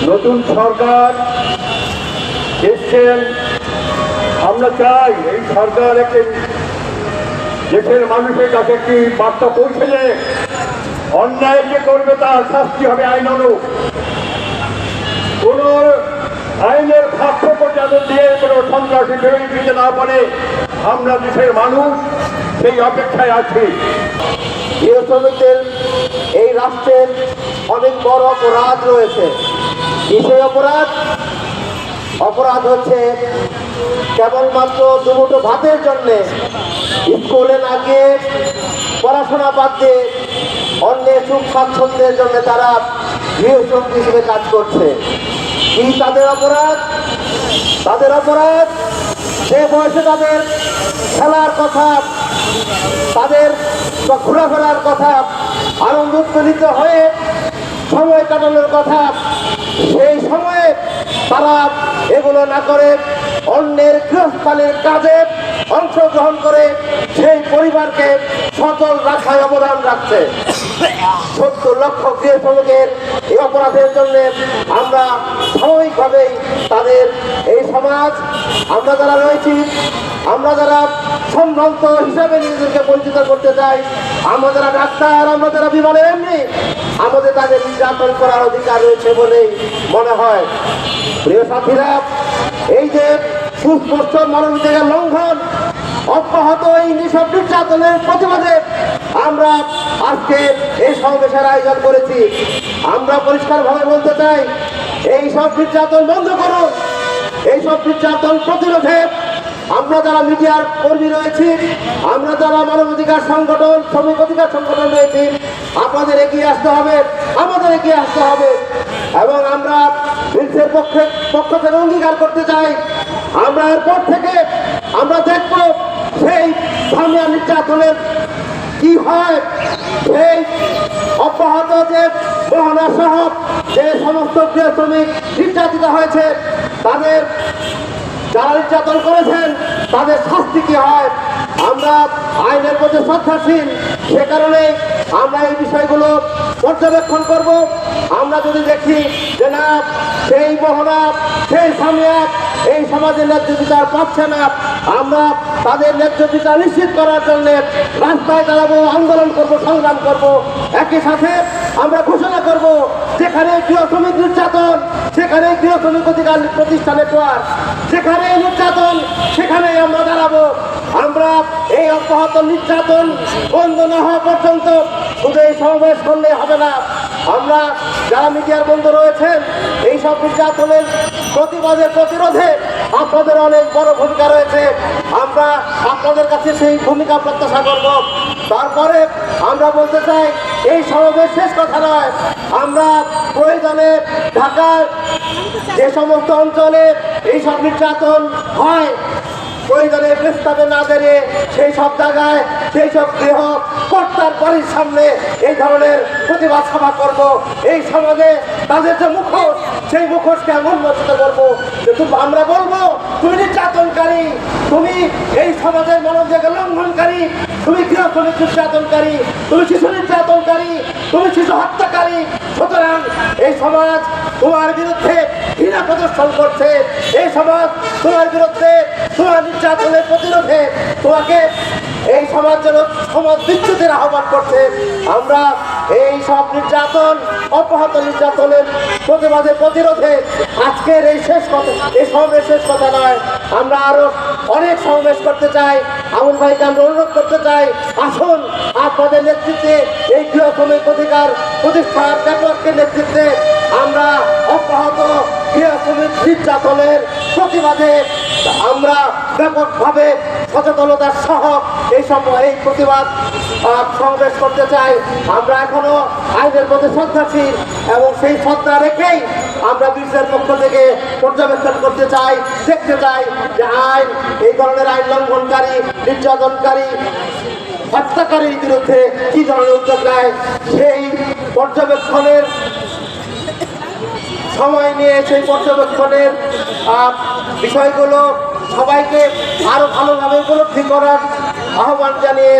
নতুন সরকার এসছেন। আমরা চাই এই সরকার একটি দেশের মানুষের কাছে একটি বার্তা পৌঁছে যে অন্যায় যে করবে তার শাস্তি হবে আইনানুগ। কোন আইনের ভাষ্যকে যাদের দিয়ে কোনো সন্ত্রাসী বেরোয় দিতে না পারে, আমরা দেশের মানুষ সেই অপেক্ষায় আছি। গৃহ শ্রমিকদের এই রাষ্ট্রের অনেক বড় অপরাধ রয়েছে। সেই অপরাধ হচ্ছে কেবলমাত্র দুমুঠো ভাতের জন্যে স্কুলে না গিয়ে পড়াশোনা বাদ দিয়ে অন্যের সুখ স্বাচ্ছন্দ্যের জন্য তারা গৃহ শ্রমিক হিসেবে কাজ করছে। কি তাদের অপরাধ? তাদের অপরাধ যে বয়সে তাদের খেলার কথা, তাদের ঘোরাফেরার কথা, আনন্দ উৎফুল্লিত হয়ে সময় কাটানোর কথা, সেই সময়ে তারা এগুলো না করে অন্যের গৃহস্থালীর কাজে অংশগ্রহণ করে সেই পরিবারকে সচল রাখায় অবদান রাখছে। ৭০ লক্ষ গৃহ শ্রমিকের এই অপরাধের জন্য আমরা স্বাভাবিকভাবেই তাদের এই সমাজ, আমরা যারা রয়েছি, আমরা যারা সম্ভ্রান্ত হিসাবে নিজেদেরকে পরিচিত করতে চাই, আমরা যারা ডাক্তার, আমরা যারা বিমানে এমনি, আমাদের তাদের নির্যাতন করার অধিকার রয়েছে বলেই মনে হয়। প্রিয় সাথীরা, এই যে সুস্পষ্ট মানবাধিকার লঙ্ঘন অব্যাহত এই নিঃসব নির্যাতনের প্রতিবাদে আমরা আজকে এই সমাবেশের আয়োজন করেছি। আমরা পরিষ্কারভাবে বলতে চাই, এই সব নির্যাতন বন্ধ করুন। এই সব নির্যাতন প্রতিরোধে আমরা যারা মিডিয়ার কর্মী রয়েছি, আমরা যারা মানবাধিকার সংগঠন, শ্রমিক অধিকার সংগঠন রয়েছি, আপনাদের এগিয়ে আসতে হবে, আমাদের এগিয়ে আসতে হবে। এবং আমরা বিলসের পক্ষ থেকে অঙ্গীকার করতে চাই, আমরা এরপর থেকে আমরা দেখব সেই সামিয়া নির্যাতনের কি হয়, সেই অব্যাহত যে মোহনা সহ যে সমস্ত গৃহ শ্রমিক নির্যাতিত হয়েছে, তাদের যারা নির্যাতন করেছেন তাদের শাস্তি কি হয়। আমরা আইনের প্রতি শ্রদ্ধাশীল, সে কারণে আমরা এই বিষয়গুলো পর্যবেক্ষণ করব। আমরা যদি দেখি যে না, সেই মোহনা, সেই সামিয়া এই সমাজের ন্যায্য বিচার পাচ্ছে না, আমরা তাদের ন্যায্য বিচার নিশ্চিত করার জন্য রাস্তায় দাঁড়াবো, আন্দোলন করব, সংগ্রাম করব। একই সাথে আমরা ঘোষণা করব, যেখানে গৃহ শ্রমিক নির্যাতন সেখানে গৃহ শ্রমিক অধিকার প্রতিষ্ঠানে নেটওয়ার্ক, যেখানে নির্যাতন সেখানে আমরা দাঁড়াবো। আমরা এই অব্যাহত নির্যাতন বন্ধ না হওয়া পর্যন্ত শুধু এই সমাবেশ করলে হবে না। আমরা যারা মিডিয়ার বন্ধু রয়েছেন, এই সব নির্যাতনের প্রতিবাদে প্রতিরোধে আপনাদের অনেক বড় ভূমিকা রয়েছে। আমরা আপনাদের কাছে সেই ভূমিকা প্রত্যাশা করব। তারপরে আমরা বলতে চাই, এই সমাবেশ শেষ কথা নয়। আমরা প্রয়োজনে ঢাকার যে সমস্ত অঞ্চলে এই সব নির্যাতন হয়, প্রয়োজনে প্রস্তাবে না দেবে সেই সব জায়গায়, সেই সব গৃহ কর্তার বাড়ির সামনে এই ধরনের প্রতিবাদ সভা করব। এই সমাজে তাদের যে মুখোশ, সেই মুখোশকে উন্মোচিত করবো। আমরা বলবো, তুমি নির্যাতনকারী, তুমি এই সমাজের মানবাধিকার লঙ্ঘনকারী, তুমি গৃহ শ্রমিক নির্যাতনকারী, তুমি শিশু নির্যাতনকারী, তুমি শিশু হত্যাকারী। সুতরাং এই সমাজ তোমার বিরুদ্ধে ঘৃণা প্রদর্শন করছে। এই সমাজ তোমার বিরুদ্ধে, তোমার নির্যাতনের প্রতিরোধে তোমাকে এই সমাজ যেন সমাজ বিচ্যুতির আহ্বান করছে। আমরা এই সব নির্যাতন, অব্যাহত নির্যাতনের প্রতিবাদে প্রতিরোধে আজকের এই শেষ কথা, এই সমাবেশ শেষ কথা নয়। আমরা আরো অনেক সমাবেশ করতে চাই। আমুল ভাইকে আমরা অনুরোধ করতে চাই, আসুন আপনাদের নেতৃত্বে এই গৃহ শ্রমিক অধিকার প্রতিষ্ঠার নেটওয়ার্কের নেতৃত্বে আমরা অব্যাহত গৃহ শ্রমিক নির্যাতনের প্রতিবাদে আমরা ব্যাপকভাবে সচেতনতার সহ এই প্রতিবাদ সমাবেশ করতে চাই। আমরা এখনো আইনের প্রতি শ্রদ্ধাশীল এবং সেই শ্রদ্ধা রেখেই আমরা বিশ্বের পক্ষ থেকে পর্যবেক্ষণ করতে চাই, দেখতে চাই যে আইন, এই ধরনের আইন লঙ্ঘনকারী, নির্যাতনকারী, হত্যাকারীর বিরুদ্ধে কি ধরনের উদ্যোগ নেয়। সেই পর্যবেক্ষণের সময় নিয়ে সেই পর্যবেক্ষণের বিষয়গুলো সবাইকে আরো ভালোভাবে উপলব্ধি করার আহ্বান জানিয়ে